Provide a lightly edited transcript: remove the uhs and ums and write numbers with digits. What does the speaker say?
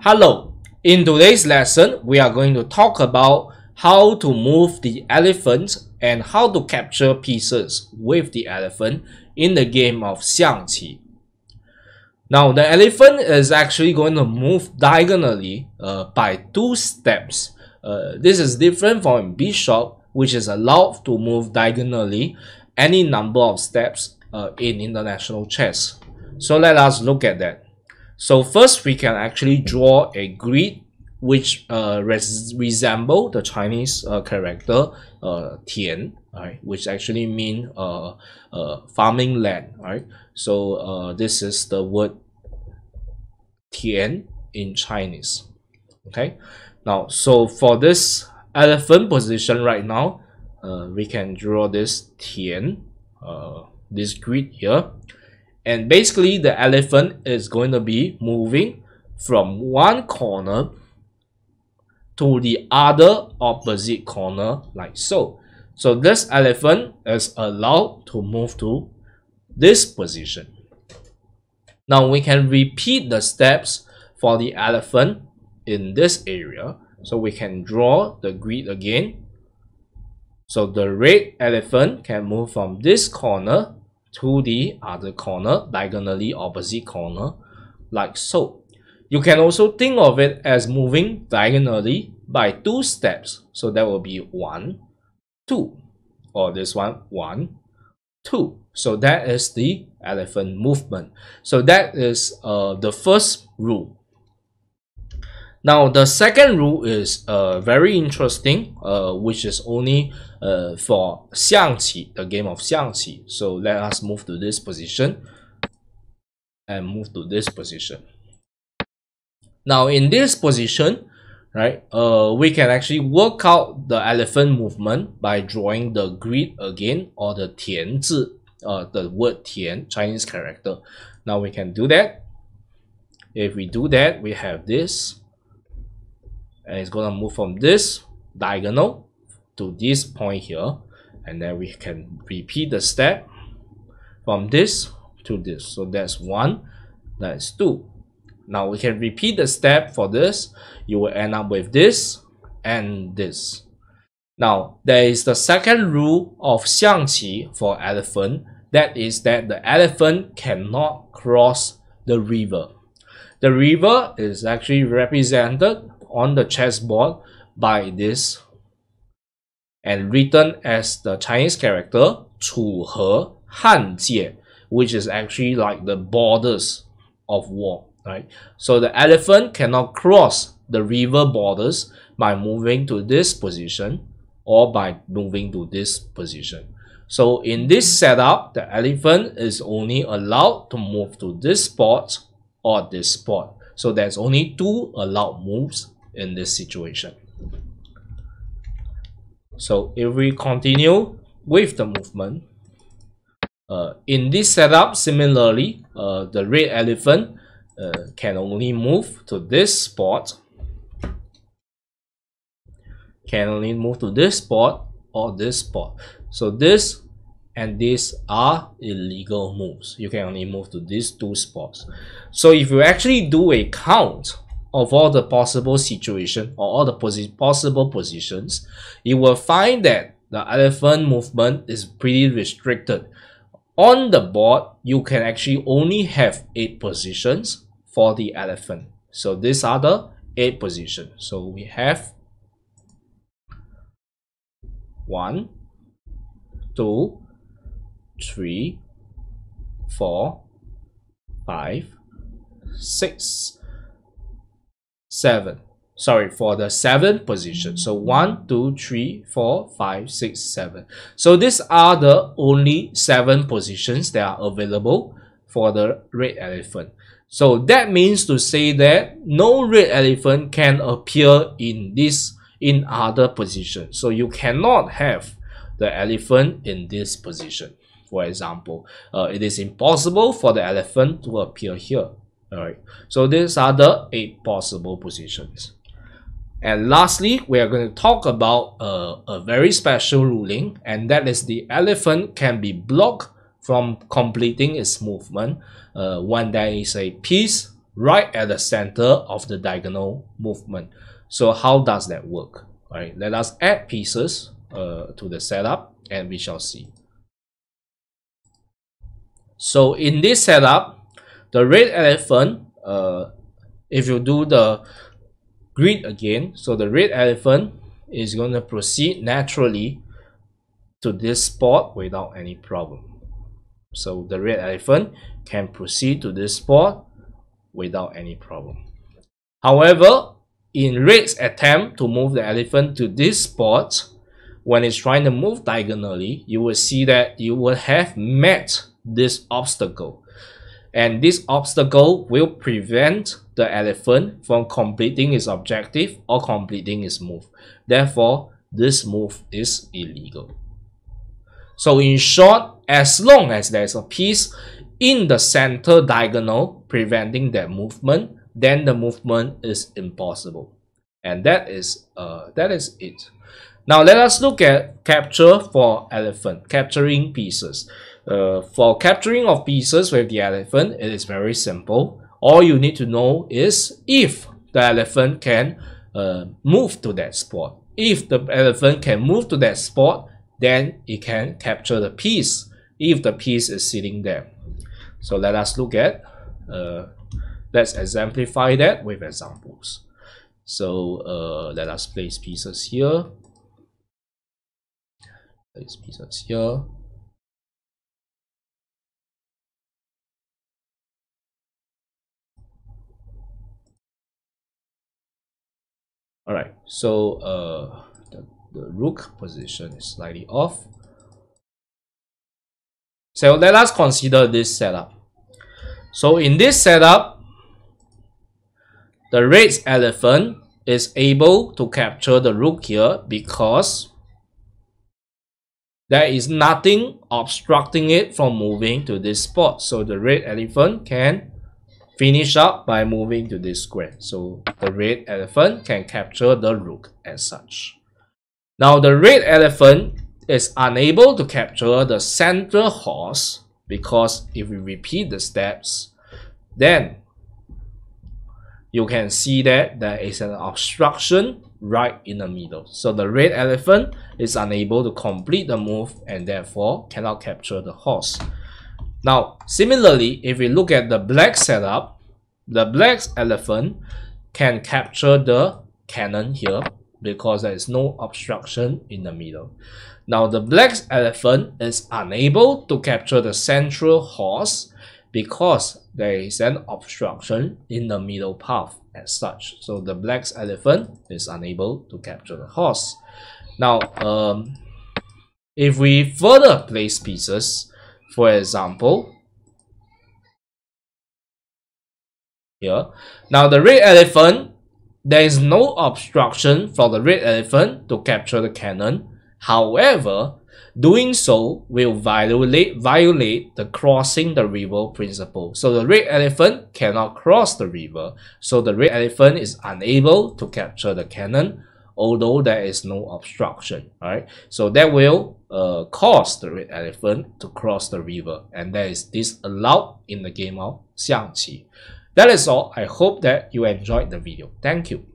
Hello, in today's lesson, we are going to talk about how to move the elephant and how to capture pieces with the elephant in the game of Xiangqi. Now, the elephant is actually going to move diagonally by 2 steps. This is different from bishop, which is allowed to move diagonally any number of steps in international chess. So let us look at that. So first, we can actually draw a grid which resemble the Chinese character Tian, right? Which actually mean farming land, right? So this is the word Tian in Chinese. Okay. Now, so for this elephant position right now, we can draw this Tian, this grid here. And basically, the elephant is going to be moving from one corner to the other opposite corner, like so. So this elephant is allowed to move to this position. Now we can repeat the steps for the elephant in this area. So we can draw the grid again. So the red elephant can move from this corner to the other corner, diagonally opposite corner, like so. You can also think of it as moving diagonally by 2 steps. So that will be 1, 2, or this one, 1, 2. So that is the elephant movement. So that is the first rule. Now the second rule is very interesting, which is only for Xiangqi, the game of Xiangqi. So let us move to this position and move to this position. Now in this position, right, we can actually work out the elephant movement by drawing the grid again, or the Tian zi, the word Tian, Chinese character. Now we can do that. If we do that, we have this. And it's going to move from this diagonal to this point here, and then we can repeat the step from this to this. So that's 1, that's 2. Now we can repeat the step for this. You will end up with this and this. Now there is the second rule of Xiangqi for elephant, that is that the elephant cannot cross the river. The river is actually represented on the chessboard by this and written as the Chinese character 楚河汉界, which is actually like the borders of war, right? So the elephant cannot cross the river borders by moving to this position or by moving to this position. So in this setup, the elephant is only allowed to move to this spot or this spot. So there's only 2 allowed moves in this situation. So if we continue with the movement, in this setup, similarly, the red elephant can only move to this spot, can only move to this spot or this spot. So this and this are illegal moves. You can only move to these 2 spots. So if you actually do a count of all the possible situations or all the possible positions, you will find that the elephant movement is pretty restricted. On the board, you can actually only have 8 positions for the elephant. So these are the 8 positions. So we have 1, 2, 3, 4, 5, 6, 7. Sorry, for the 7th position. So 1, 2, 3, 4, 5, 6, 7. So these are the only 7 positions that are available for the red elephant. So that means to say that no red elephant can appear in other positions. So you cannot have the elephant in this position. For example, it is impossible for the elephant to appear here. Alright, so these are the 8 possible positions. And lastly, we are going to talk about a very special ruling, and that is the elephant can be blocked from completing its movement when there is a piece right at the center of the diagonal movement. So how does that work? All right, let us add pieces to the setup and we shall see. So in this setup, the red elephant, if you do the grid again, so the red elephant is going to proceed naturally to this spot without any problem. So the red elephant can proceed to this spot without any problem. However, in red's attempt to move the elephant to this spot, when it's trying to move diagonally, you will see that you will have met this obstacle. And this obstacle will prevent the elephant from completing its objective or completing its move. Therefore, this move is illegal. So in short, as long as there's a piece in the center diagonal preventing that movement, then the movement is impossible. And that is it. Now let us look at capture for elephant, capturing pieces. For capturing of pieces with the elephant, it is very simple. All you need to know is if the elephant can move to that spot. If the elephant can move to that spot, then it can capture the piece if the piece is sitting there. So let us look at, let's exemplify that with examples. So let us place pieces here. Place pieces here. Alright, so the rook position is slightly off. So let us consider this setup. So in this setup, the red elephant is able to capture the rook here because there is nothing obstructing it from moving to this spot. So the red elephant can finish up by moving to this square. So the red elephant can capture the rook as such. Now the red elephant is unable to capture the central horse because if we repeat the steps, then you can see that there is an obstruction right in the middle. So the red elephant is unable to complete the move and therefore cannot capture the horse. Now, similarly, if we look at the black setup, the black elephant can capture the cannon here because there is no obstruction in the middle. Now, the black elephant is unable to capture the central horse because there is an obstruction in the middle path as such. So the black elephant is unable to capture the horse. Now, if we further place pieces, for example, here, now the red elephant, there is no obstruction for the red elephant to capture the cannon. However, doing so will violate the crossing the river principle. So the red elephant cannot cross the river. So the red elephant is unable to capture the cannon, although there is no obstruction. Alright, so that will cause the red elephant to cross the river, and that is disallowed in the game of Xiangqi. That is all. I hope that you enjoyed the video. Thank you.